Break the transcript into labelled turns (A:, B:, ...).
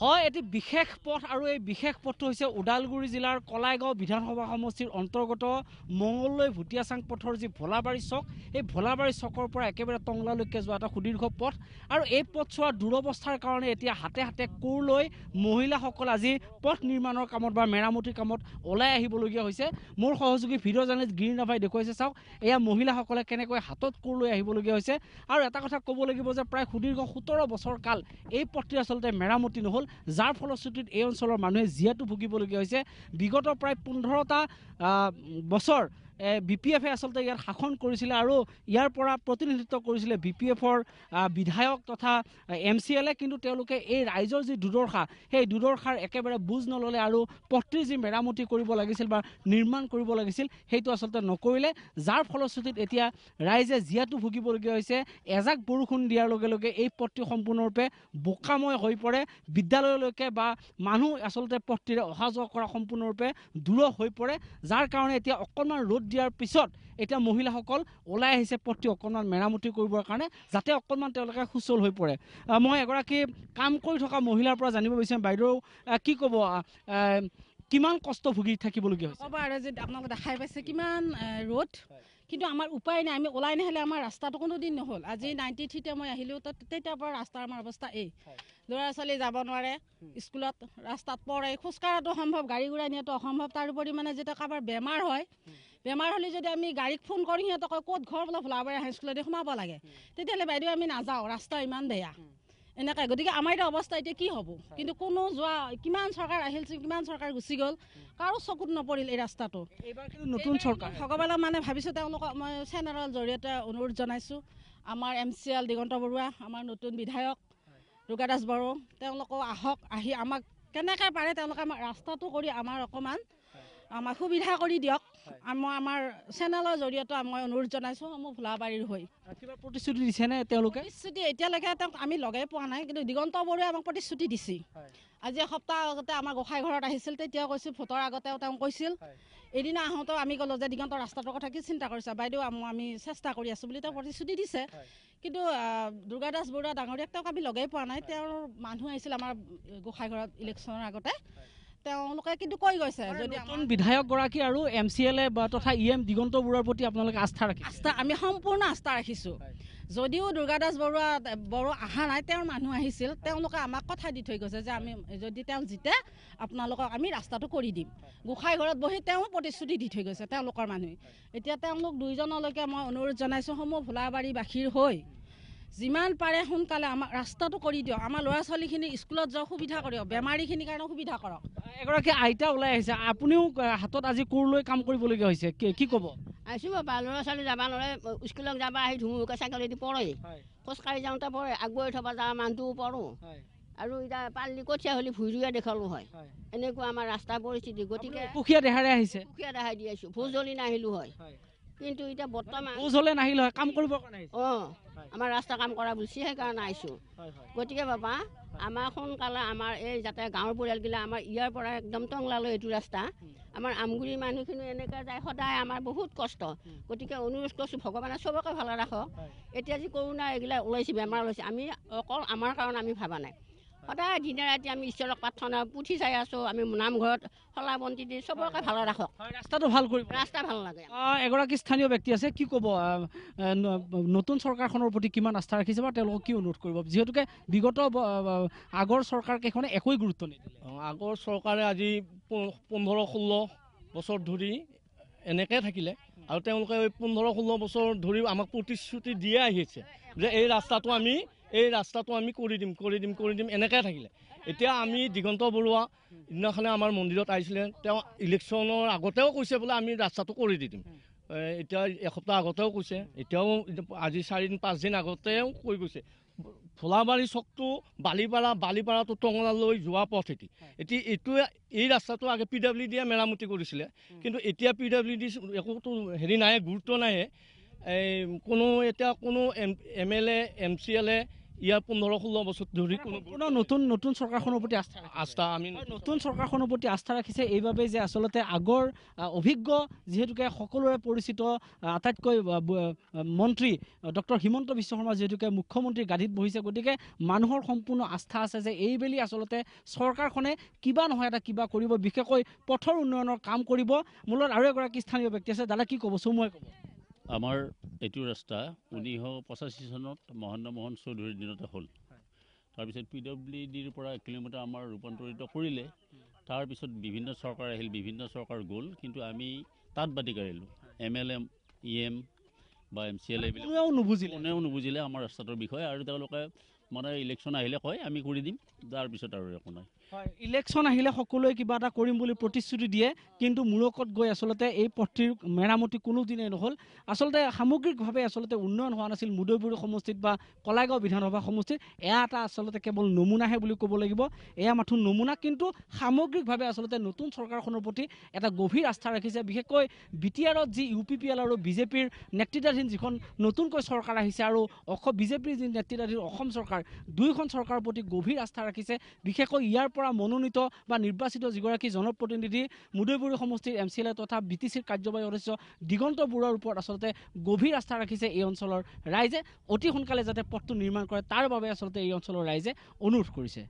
A: হয় এটি বিশেষ পথ আৰু এই বিশেষ পথটো হৈছে ওদালগুৰি জিলাৰ কলাইগাঁও বিধানসভা সমষ্টিৰ অন্তৰ্গত মঙললৈ ভুটিয়াচাং পথৰ যি ভোলাবাৰী চক এই ভোলাবাৰী চকৰ পৰা একেবাৰে টংলালৈকে যোৱা এটা সুদীৰ্ঘ পথ আৰু এই পথছোৱাৰ দুৰৱস্থাৰ কাৰণে এতিয়া হাতে হাতে কোৰ লৈ মহিলাসকল আজি পথ নিৰ্মাণৰ কামত বা মেৰামতিৰ কামত ওলাই আহিবলগীয়া হৈছে। মোৰ সহযোগী ভিডিঅ' জাৰ্নেলিষ্ট গিৰিনাভাই দেখুৱাইছে, চাওক এয়া মহিলাসকলে কেনেকৈ হাতত কোৰ লৈ আহিবলগীয়া হৈছে। আৰু এটা কথা ক'ব লাগিব যে প্ৰায় সুদীৰ্ঘ 17 বছৰ কাল এই পথটি আচলতে মেৰামতি নহ'ল, যাৰ ফলশ্ৰুতিত এই অঞ্চলৰ মানুহে জীয়াতু ভুগিবলগীয়া হৈছে। বিগত প্ৰায় 15টা বছৰ BPF-এ আচলতে ইয়াত শাসন কৰিছিলে আৰু ইয়াৰ পৰা প্ৰতিনিধিত্ব কৰিছিলে BPF-ৰ বিধায়ক তথা MCL-এ, কিন্তু তেওঁলোকে এই ৰাইজৰ যি দুৰ্দশা সেই দুৰ্দশাৰ একেবাৰে বুজ নল'লে আৰু পথটিৰ যি মেৰামতি কৰিব লাগিছিল বা নিৰ্মাণ কৰিব লাগিছিল সেইটো আচলতে নকৰিলে, যাৰ ফলশ্ৰুতিত এতিয়া ৰাইজে জীয়াতু ভুগিবলগীয়া হৈছে। এজাক বৰষুণ দিয়াৰ লগে লগে এই পথটি সম্পূৰ্ণৰূপে বোকাময় হৈ পৰে, বিদ্যালয়লৈকে বা মানুহ আচলতে পথটিৰে অহা যোৱা কৰা সম্পূৰ্ণৰূপে দূৰ হৈ পৰে, যাৰ কাৰণে এতিয়া অকণমান ৰ'দ দিয়াৰ পিছত এতিয়া মহিলাসকল ওলাই আহিছে পথটি অকণমান মেৰামতি কৰিবৰ কাৰণে, যাতে অকণমান তেওঁলোকে সুচল হৈ পৰে। মই এগৰাকী কাম কৰি থকা মহিলাৰ পৰা জানিব বিচাৰিম, বাইদেউ কি ক'ব, কিমান কষ্ট ভুগি থাকিবলগীয়া হৈছে?
B: ক'ব আৰু যে আপোনালোকে দেখাই পাইছে কিমান ৰ'দ, কিন্তু আমাৰ উপায় নাই, আমি ওলাই নাহিলে আমাৰ ৰাস্তাটো কোনো দিন নহ'ল। আজি 93-তে মই আহিলোঁ, তো তেতিয়াৰ পৰা ৰাস্তাৰ আমাৰ অৱস্থা এই ল'ৰা ছোৱালী যাব নোৱাৰে, স্কুলত ৰাস্তাত পৰে, খোজকাঢ়াটো সম্ভৱ, গাড়ী ঘোঁৰা নিয়াটো অসম্ভৱ। তাৰোপৰি মানে যেতিয়া কাৰোবাৰ বেমাৰ হয়, বেমাৰ হ'লে যদি আমি গাড়ীক ফোন কৰোঁ সিহঁতক ক'ত ঘৰ বোলে ভোলাবাৰী হাইস্কুলতে সোমাব লাগে, তেতিয়াহ'লে বাইদেউ আমি নাযাওঁ, ৰাস্তা ইমান বেয়া এনেকৈ। গতিকে আমাৰ এতিয়া অৱস্থা এতিয়া কি হ'ব? কিন্তু কোনো যোৱা কিমান চৰকাৰ আহিল, কিমান চৰকাৰ গুচি গ'ল, কাৰো চকুত নপৰিল এই ৰাস্তাটো।
A: এইবাৰ কিন্তু নতুন চৰকাৰ
B: ভগৱানক মানে ভাবিছোঁ, তেওঁলোকক মই চেনেলৰ জৰিয়তে অনুৰোধ জনাইছোঁ। আমাৰ MCL দিগন্ত বৰুৱা, আমাৰ নতুন বিধায়ক দুৰ্গা বড়ো, তেওঁলোকেও আহক, আহি আমাক কেনেকৈ পাৰে তেওঁলোকে আমাক ৰাস্তাটো কৰি আমাৰ অকণমান আমাক সুবিধা কৰি দিয়ক। মই আমাৰ চেনেলৰ জৰিয়তে মই অনুৰোধ জনাইছোঁ সমূহ ভোলাবাৰীৰ হৈ।
A: কিবা প্ৰতিশ্ৰুতি দিছেনে তেওঁলোকে?
B: প্ৰতিশ্ৰুতি এতিয়ালৈকে তেওঁক আমি লগে পোৱা নাই, কিন্তু দিগন্ত বড়োৱে আমাক প্ৰতিশ্ৰুতি দিছে। আজি এসপ্তাহ আগতে আমাৰ গোসাঁই ঘৰত আহিছিল, তেতিয়াও কৈছিল, ভোটৰ আগতেও তেওঁ কৈছিল। এদিনা আহোঁতেও আমি ক'লোঁ যে দিগন্ত ৰাস্তাটোৰ কথা কি চিন্তা কৰিছা বাইদেউ, আমি চেষ্টা কৰি আছোঁ বুলি তেওঁ প্ৰতিশ্ৰুতি দিছে। কিন্তু দুৰ্গা বড়োৱা ডাঙৰীয়াক তেওঁক আমি লগেই পোৱা নাই। তেওঁৰ মানুহ আহিছিল আমাৰ গোসাঁই ঘৰত ইলেকশ্যনৰ আগতে, তেওঁলোকে কিন্তু কৈ গৈছে যদি
A: নতুন বিধায়কগৰাকী আৰু MCL-এ তথা EM দিগন্ত বৰুৱাৰ প্ৰতি আপোনালোকে আস্থা ৰাখিছে?
B: আমি সম্পূৰ্ণ আস্থা ৰাখিছোঁ। যদিও দুৰ্গা বড়ো অহা নাই, তেওঁৰ মানুহ আহিছিল, তেওঁলোকে আমাক কথা দি থৈ গৈছে যে আমি যদি তেওঁ জিতে আপোনালোকক আমি ৰাস্তাটো কৰি দিম। গোসাঁই ঘৰত বহি তেওঁ প্ৰতিশ্ৰুতি দি থৈ গৈছে তেওঁলোকৰ মানুহে। এতিয়া তেওঁলোক দুইজনলৈকে মই অনুৰোধ জনাইছোঁ, সমূহ ভোলাবাৰীবাসীৰ হৈ যিমান পাৰে সোনকালে আমাক ৰাস্তাটো কৰি দিয়ক, আমাৰ ল'ৰা ছোৱালীখিনি স্কুলত যোৱা সুবিধা কৰক, বেমাৰীখিনিৰ কাৰণে সুবিধা কৰক।
A: এগৰাকী আইতা ওলাই আহিছে, আপুনিও হাতত আজি কোৰ লৈ কাম কৰিবলগীয়া হৈছে, কি ক'ব?
C: আহিছোঁ বাবা, ল'ৰা ছোৱালী যাব নোৱাৰে, স্কুলত যাব আহি ধুমুকে চাইকেলেদি পৰে, খোজকাঢ়ি যাওঁতে পৰে, আগবঢ়াই থ'ব যাওঁ মানুহটোও পৰোঁ। আৰু এতিয়া পাল্লি কঠীয়া হ'লে ভুই ৰুৱে দেখালোঁ হয়, এনেকুৱা আমাৰ ৰাস্তাৰ পৰিস্থিতি। গতিকে
A: পুখীয়া দেহাৰে আহিছে,
C: পুখীয়া দেখাই দি আছোঁ, ভোজ হ'লে নাহিলোঁ হয়, কিন্তু এতিয়া বৰ্তমান
A: ভোজ হ'লে নাহিল হয়, কাম কৰিবৰ কাৰণে আহিছে।
C: আমাৰ ৰাস্তা কাম কৰা বুলিছে, সেইকাৰণে আহিছোঁ। গতিকে বাবা আমাৰ সোনকালে আমাৰ এই যাতে গাঁৱৰ পৰিয়ালগিলা আমাৰ ইয়াৰ পৰা একদম টংলালৈ এইটো ৰাস্তা, আমাৰ আমগুৰি মানুহখিনি এনেকৈ যায়, সদায় আমাৰ বহুত কষ্ট। গতিকে অনুৰোধ কৰিছোঁ ভগৱানে চবকে ভালে ৰাখক। এতিয়া যি কৰোণা এইগিলা ওলাইছে, বেমাৰ ওলাইছে, আমি অকল আমাৰ কাৰণে আমি ভাবা নাই, সদায় দিনে ৰাতি আমি ঈশ্বৰক প্ৰাৰ্থনা পুথি চাই আছোঁ, আমি নামঘৰত শলা বন্তি দি চবকে ভালে ৰাখক,
A: ৰাস্তাটো ভাল কৰিব,
C: ৰাস্তা ভাল লাগে।
A: এগৰাকী স্থানীয় ব্যক্তি আছে, কি ক'ব, নতুন চৰকাৰখনৰ প্ৰতি কিমান আস্থা ৰাখিছে বা তেওঁলোকক কি অনুৰোধ কৰিব, যিহেতুকে বিগত আগৰ চৰকাৰকেইখনে একোৱেই গুৰুত্ব নিদিলে?
D: আগৰ চৰকাৰে আজি 15-16 বছৰ ধৰি এনেকৈ থাকিলে, আৰু তেওঁলোকে 15-16 বছৰ ধৰি আমাক প্ৰতিশ্ৰুতি দিয়ে আহিছে যে এই ৰাস্তাটো আমি কৰি দিম এনেকৈ থাকিলে। এতিয়া আমি দিগন্ত বৰুৱা দিনাখনে আমাৰ মন্দিৰত আহিছিলে, তেওঁ ইলেকশ্যনৰ আগতেও কৈছে বোলে আমি ৰাস্তাটো কৰি দি দিম। এতিয়া এসপ্তাহ আগতেও কৈছে, এতিয়াও আজি 4-5 দিন আগতেও কৈ গৈছে। ভোলাবাৰী চকটো বালিপাৰাটো টংলালৈ যোৱা পথ এটি, এতিয়া এই ৰাস্তাটো আগে PWD-য়ে মেৰামতি কৰিছিলে, কিন্তু এতিয়া PWD একোতো হেৰি নাই, গুৰুত্ব নাই। কোনো এতিয়া কোনো MLA MCL-এ ইয়াৰ 15-16 বছৰ ধৰি কোনো
A: নতুন চৰকাৰখনৰ প্ৰতি
D: আস্থা আমি
A: নতুন চৰকাৰখনৰ প্ৰতি আস্থা ৰাখিছে এইবাবে যে আচলতে আগৰ অভিজ্ঞ যিহেতুকে সকলোৰে পৰিচিত আটাইতকৈ মন্ত্ৰী ডক্টৰ হিমন্ত বিশ্ব শৰ্মা যিহেতুকে মুখ্যমন্ত্ৰীৰ গাদীত বহিছে, গতিকে মানুহৰ সম্পূৰ্ণ আস্থা আছে যে এইবেলি আচলতে চৰকাৰখনে কিবা নহয় এটা কিবা কৰিব, বিশেষকৈ পথৰ উন্নয়নৰ কাম কৰিব। মূলত আৰু এগৰাকী স্থানীয় ব্যক্তি আছে, দাদা কি ক'ব, চমুৱাই ক'ব।
E: আমাৰ এইটো ৰাস্তা 1985 চনত মহেন্দ্ৰ মোহন চৌধুৰীৰ দিনতে হ'ল। তাৰপিছত PWDৰ পৰা 1 কিলোমিটাৰ আমাৰ ৰূপান্তৰিত কৰিলে। তাৰপিছত বিভিন্ন চৰকাৰ আহিল, বিভিন্ন চৰকাৰ গ'ল, কিন্তু আমি তাত বাতি কাঢ়িলোঁ। MLA EM বা MCL এইবিলাক কোনেও নুবুজিলে আমাৰ ৰাস্তাটোৰ বিষয়ে, আৰু তেওঁলোকে মানে ইলেকশ্যন আহিলে কয় আমি কৰি দিম, তাৰপিছত আৰু একো নাই।
A: হয়, ইলেকশ্যন আহিলে সকলোৱে কিবা এটা কৰিম বুলি প্ৰতিশ্ৰুতি দিয়ে, কিন্তু মূৰকত গৈ আচলতে এই পথটিৰ মেৰামতি কোনোদিনেই নহ'ল। আচলতে সামগ্ৰিকভাৱে আচলতে উন্নয়ন হোৱা নাছিল মুদৈপুৰ সমষ্টিত বা কলাইগাঁও বিধানসভা সমষ্টিত। এয়া এটা আচলতে কেৱল নমুনাহে বুলি ক'ব লাগিব, এয়া মাথো নমুনা, কিন্তু সামগ্ৰিকভাৱে আচলতে নতুন চৰকাৰখনৰ প্ৰতি এটা গভীৰ আস্থা ৰাখিছে। বিশেষকৈ BTRত যি UPPL আৰু BJPৰ নেতৃত্বাধীন যিখন নতুনকৈ চৰকাৰ আহিছে আৰু BJPৰ যি নেতৃত্বাধীন অসম চৰকাৰ, দুয়োখন চৰকাৰৰ প্ৰতি গভীৰ আস্থা ৰাখিছে। বিশেষকৈ ইয়াৰ পৰা মনোনীত বা নিৰ্বাচিত যিগৰাকী জনপ্ৰতিনিধি মুদৈপুৰ সমষ্টিৰ MCLA তথা BTCৰ কাৰ্যবাহী সদস্য দিগন্ত বৰুৱাৰ ওপৰত আচলতে গভীৰ আস্থা ৰাখিছে এই অঞ্চলৰ ৰাইজে। অতি সোনকালে যাতে পথটো নিৰ্মাণ কৰে তাৰ বাবে আচলতে এই অঞ্চলৰ ৰাইজে অনুৰোধ কৰিছে।